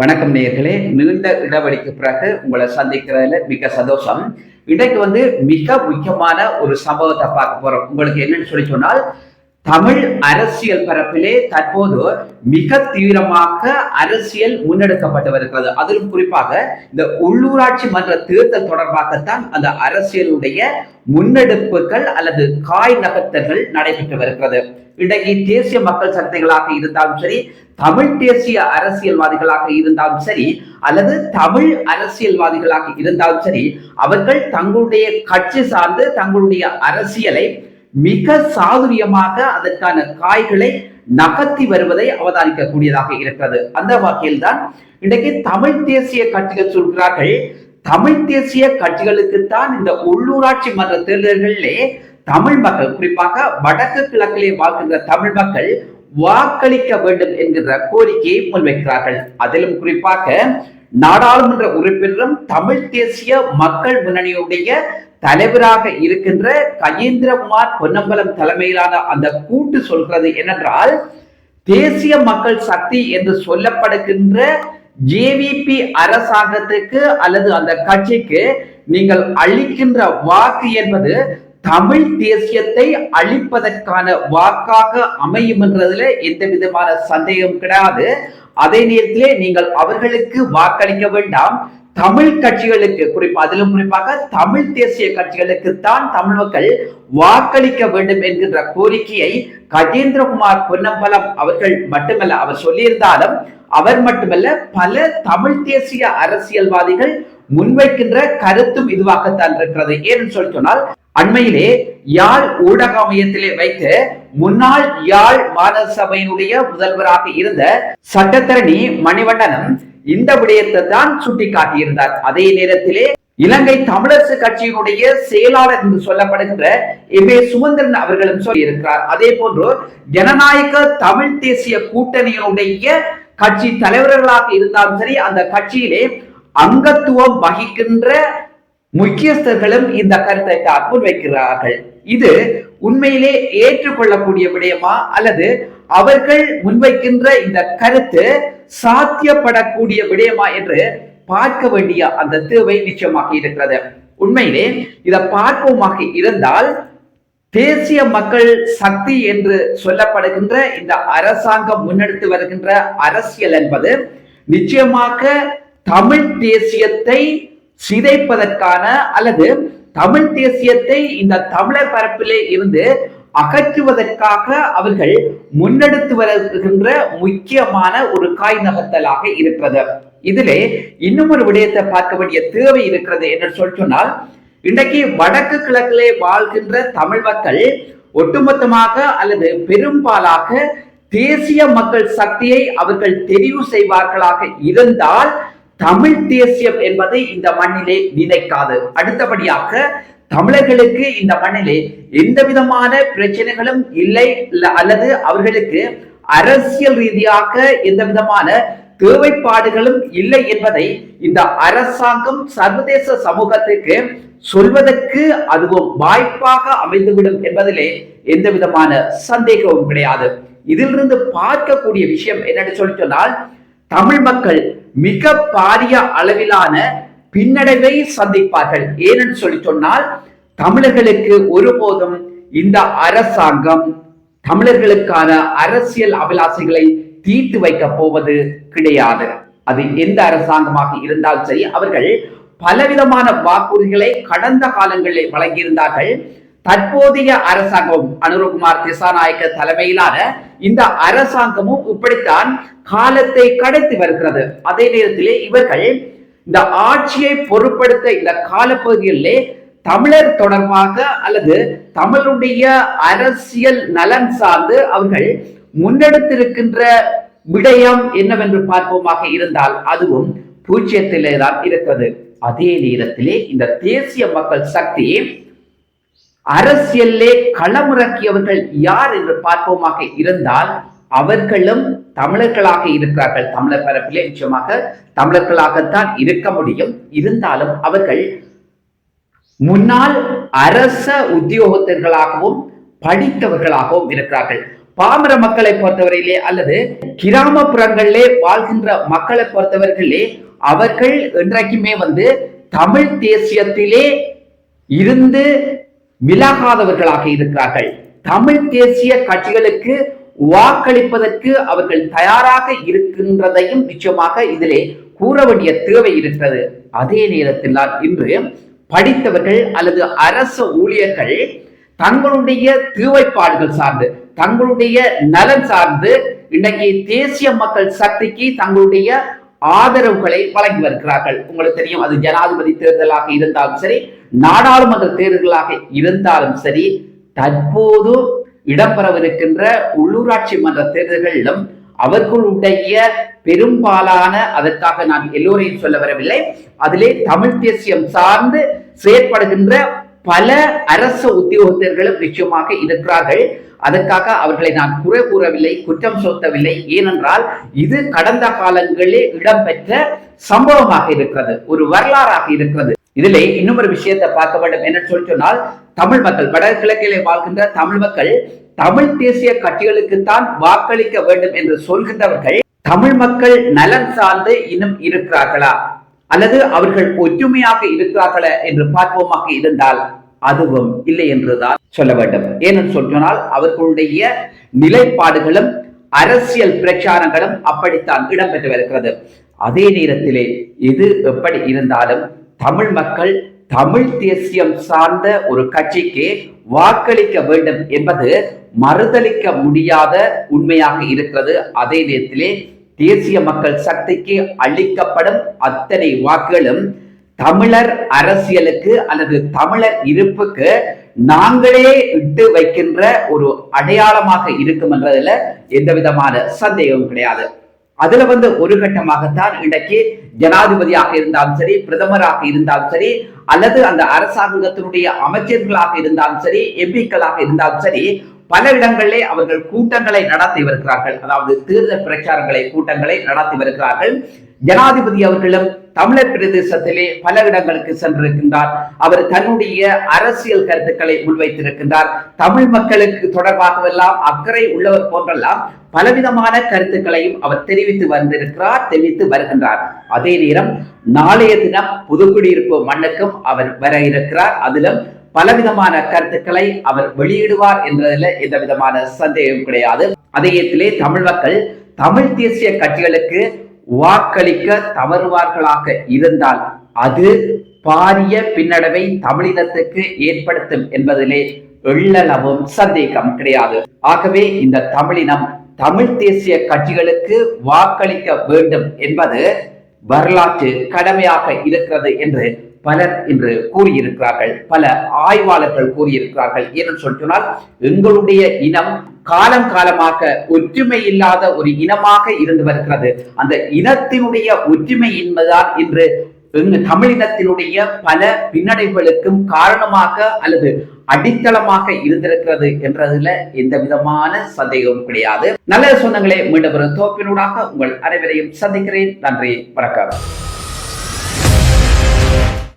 வணக்கம் நேயர்களே, நீண்ட இடைவெளிக்கு பிறகு உங்களை சந்திக்கிறதுல மிக சந்தோஷம். இன்றைக்கு மிக முக்கியமான ஒரு சம்பவத்தை பார்க்க போறோம். உங்களுக்கு என்னன்னு சொல்லி சொன்னால், தமிழ் அரசியல் பரப்பிலே தற்போது மிக தீவிரமாக அரசியல் முன்னெடுக்கப்பட்டு வருகிறது. அதிலும் குறிப்பாக இந்த உள்ளூராட்சி மன்ற தேர்தல் தொடர்பாகத்தான் அந்த அரசியலுடைய முன்னெடுப்புகள் அல்லது காய் நகர்த்தல்கள் நடைபெற்று வருகிறது. இன்றைக்கு தேசிய மக்கள் சக்திகளாக இருந்தாலும் சரி, தமிழ் தேசிய அரசியல்வாதிகளாக இருந்தாலும் சரி, அல்லது தமிழ் அரசியல்வாதிகளாக இருந்தாலும் சரி, அவர்கள் தங்களுடைய கட்சி சார்ந்து தங்களுடைய அரசியலை மிக சாதுரியமாக அதற்கான காய்களை நகர்த்தி வருவதை அவதானிக்கக்கூடியதாக இருக்கிறது. அந்த வகையில் தான் இன்றைக்கு தமிழ் தேசிய கட்சிகள் சொல்கிறார்கள், தமிழ் தேசிய கட்சிகளுக்குத்தான் இந்த உள்ளூராட்சி மன்ற தேர்தல்களிலே தமிழ் மக்கள், குறிப்பாக வடக்கு கிழக்கிலே வாழ்கின்ற தமிழ் மக்கள் வாக்களிக்க வேண்டும் என்கிற கோரிக்கையை முன்வைக்கிறார்கள். அதிலும் குறிப்பாக நாடாளுமன்ற உறுப்பினரும் தமிழ் தேசிய மக்கள் முன்னணியுடைய தலைவராக இருக்கின்ற கஜேந்திரகுமார் பொன்னம்பலம் தலைமையிலான அந்த கூட்டு சொல்கிறது என்னென்றால், தேசிய மக்கள் சக்தி என்று சொல்லப்படுகின்ற ஜேவிபி அரசாங்கத்துக்கு அல்லது அந்த கட்சிக்கு நீங்கள் அளிக்கின்ற வாக்கு என்பது தமிழ் தேசியத்தை அழிப்பதற்கான வாக்காக அமையும் என்றதுல எந்த விதமான சந்தேகம் கிடையாது. அதே நேரத்திலே நீங்கள் அவர்களுக்கு வாக்களிக்க வேண்டாம், தமிழ் கட்சிகளுக்கு, அதிலும் குறிப்பாக தமிழ் தேசிய கட்சிகளுக்கு தான் தமிழ் மக்கள் வாக்களிக்க வேண்டும் என்கின்ற கோரிக்கையை கஜேந்திரகுமார் பொன்னம்பலம் அவர்கள் மட்டுமல்ல, அவர் சொல்லியிருந்தாலும் அவர் மட்டுமல்ல, பல தமிழ் தேசிய அரசியல்வாதிகள் முன்வைக்கின்ற கருத்தும் இதுவாகத்தான் இருக்கிறது. ஏன்னு சொல்லி சொன்னால், அண்மையிலே யாழ் ஊடக மையத்திலே வைத்து முன்னாள் யாழ் மாநகர சபையினுடைய முதல்வராக இருந்த சட்டத்தரணி மணிவண்ணனும் இந்த விடயத்தை தான் சுட்டிக்காட்டியிருந்தார். அதே நேரத்திலே இலங்கை தமிழரசு கட்சியினுடைய செயலாளர் என்று சொல்லப்படுகின்ற எம்.ஏ. சுமந்திரன் அவர்களும் சொல்லியிருக்கிறார். அதே போன்று ஜனநாயக தமிழ் தேசிய கூட்டணியினுடைய கட்சி தலைவர்களாக இருந்தாலும் சரி, அந்த கட்சியிலே அங்கத்துவம் வகிக்கின்ற முக்கியஸ்தர்களும் இந்த கருத்தை முன்வைக்கிறார்கள். இது உண்மையிலே ஏற்றுக்கொள்ளக்கூடிய விடயமா அல்லது அவர்கள் முன்வைக்கின்ற இந்த கருத்து சாத்தியப்படக்கூடிய விடயமா என்று பார்க்க வேண்டிய அந்த தேவை நிச்சயமாக இருக்கிறது. உண்மையிலே இதை பார்ப்போமாக இருந்தால், தேசிய மக்கள் சக்தி என்று சொல்லப்படுகின்ற இந்த அரசாங்கம் முன்னெடுத்து வருகின்ற அரசியல் என்பது நிச்சயமாக தமிழ் தேசியத்தை சிதைப்பதற்கான அல்லது தமிழ் தேசியத்தை இந்த தமிழர் பரப்பிலே இருந்து அகற்றுவதற்காக அவர்கள் முன்னெடுத்து வருகின்ற முக்கியமான ஒரு காய் நகர்த்தலாக இருக்கிறது. இதிலே இன்னும் ஒரு விடயத்தை பார்க்க வேண்டிய தேவை இருக்கிறது என்று சொன்னால், இன்றைக்கு வடக்கு கிழக்கிலே வாழ்கின்ற தமிழ் மக்கள் ஒட்டுமொத்தமாக அல்லது பெரும்பாலாக தேசிய மக்கள் சக்தியை அவர்கள் தெரிவு செய்வார்களாக இருந்தால் தமிழ் தேசியம் என்பதை இந்த மண்ணிலே நினைக்காது. அடுத்தபடியாக தமிழர்களுக்கு இந்த மண்ணிலே எந்த விதமான பிரச்சனைகளும் இல்லை அல்லது அவர்களுக்கு அரசியல் ரீதியாக எந்த விதமான தேவைப்பாடுகளும் இல்லை என்பதை இந்த அரசாங்கம் சர்வதேச சமூகத்திற்கு சொல்வதற்கு அதுவும் வாய்ப்பாக அமைந்துவிடும் என்பதிலே எந்த விதமான சந்தேகமும் கிடையாது. இதிலிருந்து பார்க்கக்கூடிய விஷயம் என்னன்னு சொன்னால், தமிழ் மக்கள் மிக பாரிய அளவிலான பின்னடைவை சந்திப்பார்கள். ஏனென்று சொல்லி சொன்னால், தமிழர்களுக்கு ஒருபோதும் இந்த அரசாங்கம் தமிழர்களுக்கான அரசியல் அபிலாசைகளை தீர்த்து வைக்க போவது கிடையாது. அது எந்த அரசாங்கமாக இருந்தாலும் சரி, அவர்கள் பலவிதமான வாக்குறுதிகளை கடந்த காலங்களில் வழங்கியிருந்தார்கள். தற்போதைய அரசாங்கம் அனுரகுமார் திசாநாயக்க தலைமையிலான இந்த அரசாங்கமும் இப்படித்தான் காலத்தை கடத்தி வருகிறது. அதே நேரத்திலே இவர்கள் இந்த ஆட்சியை பொருட்படுத்த இந்த காலப்பகுதியிலே தமிழர் தொடர்பாக அல்லது தமிழருடைய அரசியல் நலன் சார்ந்து அவர்கள் முன்னெடுத்திருக்கின்ற விடயம் என்னவென்று பார்ப்போமாக இருந்தால் அதுவும் பூஜ்ஜியத்திலே தான் இருக்கிறது. அதே நேரத்திலே இந்த தேசிய மக்கள் சக்தி அரசியலே களமிறக்கியவர்கள் யார் என்று பார்ப்போமாக இருந்தால் அவர்களும் தமிழர்களாக இருக்கிறார்கள். தமிழர் பரப்பிலே நிச்சயமாக தமிழர்களாகத்தான் இருக்க முடியும். இருந்தாலும் அவர்கள் முன்னாள் அரச உத்தியோகத்தர்களாகவும் படித்தவர்களாகவும் இருக்கிறார்கள். பாமர மக்களை பொறுத்தவரையிலே அல்லது கிராமப்புறங்களிலே வாழ்கின்ற மக்களை பொறுத்தவர்களே அவர்கள் இன்றைக்குமே தமிழ் தேசியத்திலே இருந்து விலகாதவர்களாக இருக்கிறார்கள். தமிழ் தேசிய கட்சிகளுக்கு வாக்களிப்பதற்கு அவர்கள் தயாராக இருக்கின்றதையும் நிச்சயமாக இதிலே கூற வேண்டிய தேவை இருக்கிறது. அதே நேரத்தில் தான் இன்று படித்தவர்கள் அல்லது அரசு ஊழியர்கள் தங்களுடைய தேவைப்பாடுகள் சார்ந்து தங்களுடைய நலன் சார்ந்து இன்றைக்கு தேசிய மக்கள் சக்திக்கு தங்களுடைய ஆதரவுகளை வழங்கி வருகிறார்கள். உங்களுக்கு தெரியும், அது ஜனாதிபதி தேர்தலாக இருந்தாலும் சரி, நாடாளுமன்ற தேர்தலாக இருந்தாலும் சரி, தற்போது இடம்பெறவிருக்கின்ற உள்ளூராட்சி மன்ற தேர்தல்களிலும் அவர்களுடைய பெரும்பாலான, அதற்காக நான் எல்லோரையும் சொல்ல வரவில்லை, அதிலே தமிழ் தேசியம் சார்ந்து செயற்படுகின்ற பல அரசு உத்தியோகத்தர்களும் நிச்சயமாக இருக்கிறார்கள். அதற்காக அவர்களை நான் குறை கூறவில்லை, குற்றம் சுமத்தவில்லை. ஏனென்றால் இது கடந்த காலங்களில் இடம்பெற்ற சம்பவமாக இருக்கிறது, ஒரு வரலாறாக இருக்கிறது. இதிலே இன்னும் ஒரு விஷயத்தை பார்க்க வேண்டும் என்ன சொன்னால், தமிழ் மக்கள், வடகிழக்கிலே வாழ்கின்ற தமிழ் மக்கள் தமிழ் தேசிய கட்சிகளுக்கு தான் வாக்களிக்க வேண்டும் என்று சொல்கின்றவர்கள் தமிழ் மக்கள் நலன் சார்ந்து இன்னும் இருக்கிறார்களா அல்லது அவர்கள் ஒற்றுமையாக இருக்கிறார்களா என்று பார்ப்போமாக இருந்தால் அதுவும் இல்லை என்றுதான் சொல்ல வேண்டும். ஏனென்று சொன்னால் அவர்களுடைய நிலைப்பாடுகளும் அரசியல் பிரச்சாரங்களும் அப்படித்தான் இடம்பெற்று வருகிறது. அதே நேரத்திலே எது எப்படி இருந்தாலும் தமிழ் மக்கள் தமிழ் தேசியம் சார்ந்த ஒரு கட்சிக்கு வாக்களிக்க வேண்டும் என்பது மறுதலிக்க முடியாத உண்மையாக இருக்கிறது. அதே நேரத்திலே தேசிய மக்கள் சக்திக்கு அளிக்கப்படும் அத்தனை வாக்குகளும் தமிழர் அரசியலுக்கு அல்லது தமிழர் இருப்புக்கு நாங்களே இட்டு வைக்கின்ற ஒரு அடையாளமாக இருக்கும் என்றதுல எந்த விதமான சந்தேகமும் கிடையாது. அதுல ஒரு கட்டமாகத்தான் இன்றைக்கு ஜனாதிபதியாக இருந்தாலும் சரி, பிரதமராக இருந்தாலும் சரி, அல்லது அந்த அரசாங்கத்தினுடைய அமைச்சர்களாக இருந்தாலும் சரி, எம்பிக்களாக இருந்தாலும் சரி, பல இடங்களிலே அவர்கள் கூட்டங்களை நடத்தி வருகிறார்கள். அதாவது தேர்தல் பிரச்சாரங்களை கூட்டங்களை நடத்தி வருகிறார்கள். ஜனாதிபதி அவர்களும் தமிழர் பிரதேசத்திலே பல இடங்களுக்கு சென்றிருக்கின்றார். அவர் தன்னுடைய அரசியல் கருத்துக்களை முன்வைத்திருக்கின்றார். தமிழ் மக்களுக்கு தொடர்பாகவெல்லாம் அக்கறை உள்ளவர் போன்றெல்லாம் பலவிதமான கருத்துக்களையும் அவர் தெரிவித்து வருகின்றார். அதே நேரம் நாளைய தினம் புதுக்குடியிருப்பு மண்ணுக்கும் அவர் வர இருக்கிறார். அதிலும் பலவிதமான கருத்துக்களை அவர் வெளியிடுவார் என்றதில் எந்த விதமான சந்தேகம் கிடையாது. அதே தமிழ் மக்கள் தமிழ் தேசிய கட்சிகளுக்கு வாக்களிக்க தவறுவார்களாக இருந்தால் அது பாரிய பின்னடைவை தமிழினத்துக்கு ஏற்படுத்தும் என்பதிலே எள்ளளவும் சந்தேகம் கிடையாது. ஆகவே இந்த தமிழினம் தமிழ் தேசிய கட்சிகளுக்கு வாக்களிக்க வேண்டும் என்பது வரலாற்று கடமையாக இருக்கிறது என்று பலர் இன்று கூறியிருக்கிறார்கள். பல ஆய்வாளர்கள் கூறியிருக்கிறார்கள். ஏன்னு சொன்னால் எங்களுடைய இனம் காலம் காலமாக ஒற்றுமை இல்லாத ஒரு இனமாக இருந்து வருகிறது. அந்த இனத்தினுடைய ஒற்றுமை என்பதால் இன்று தமிழினத்தினுடைய பல பின்னடைவுகளுக்கும் காரணமாக அல்லது அடித்தளமாக இருந்திருக்கிறது என்றதுல எந்த விதமான சந்தேகமும் கிடையாது. நல்ல சொந்தங்களே, மீண்டும் ஒரு தோப்பினூடாக உங்கள் அனைவரையும் சந்திக்கிறேன். நன்றி, வணக்கம்.